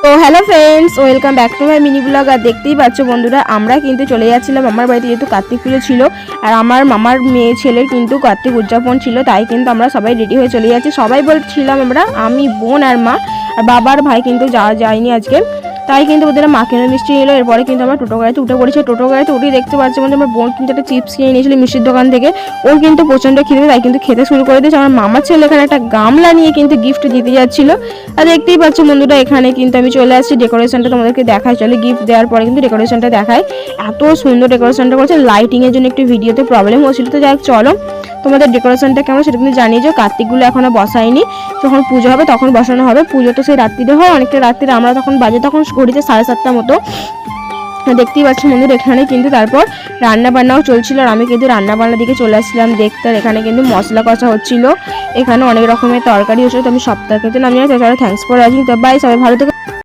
তো hello friends, welcome back to my mini blog. আর দেখতেই পাচ্ছ বন্ধুরা, আমরা কিন্তু চলে যাচ্ছিলাম আমার বাড়িতে, যেহেতু কার্তিক পুজো ছিল আর আমার মামার মেয়ে ছেলের কিন্তু কার্তিক উদযাপন ছিল, তাই কিন্তু আমরা সবাই রেডি হয়ে চলে যাচ্ছি। সবাই বলছিলাম আমরা, আমি, বোন আর মা, আর বাবার ভাই কিন্তু যায়নি আজকে, তাই কিন্তু ওদের মাকে মিষ্টি এলো। এরপরে কিন্তু আমরা টোটো গাড়িতে উঠে পড়েছি। টোটো গাড়িতে উঠে দেখতে পাচ্ছি বন্ধু, আমার বোন কিন্তু একটা চিপস কিনে নিয়েছিল মিষ্টির দোকান থেকে। ওর কিন্তু প্রচণ্ড খিদে, তাই কিন্তু খেতে শুরু করে দিয়েছে। আমার মামার ছেলে এখানে একটা গামলা নিয়ে কিন্তু গিফট দিতে যাচ্ছিল। আর দেখতেই পাচ্ছ বন্ধুরা, এখানে কিন্তু আমি চলে আসছি। ডেকোরেশনটা তোমাদেরকে দেখাই, চলে গিফট দেওয়ার পরে কিন্তু ডেকোরেশনটা দেখায়। এত সুন্দর ডেকোরেশনটা করেছে। লাইটিংয়ের জন্য একটু ভিডিওতে প্রবলেম হচ্ছিল, তো যাই হোক চলো তোমাদের ডেকোরেশনটা কেমন সেটা কিন্তু জানিয়ে যাও। কার্তিকগুলো এখনো বসায়নি, যখন পুজো হবে তখন বসানো হবে। পুজো তো সেই রাত্রিরে হয়, অনেকটা রাত্রিরে। আমরা তখন বাজে তখন ঘড়িতে 7:30 মতো। দেখতেই পাচ্ছি বন্ধুরা, এখানে কিন্তু তারপর রান্না বান্নাও চলছিল, আর আমি কিন্তু রান্না বান্নার দিকে চলে আসছিলাম দেখতে। আর এখানে কিন্তু মশলা কষা হচ্ছিল, এখানে অনেক রকমের তরকারি হচ্ছিল। তো আমি সব তরকারিতে নামিয়ে, থ্যাঙ্কস ফর ওয়াচিং। তো বাই, সবাই ভালো থেকে।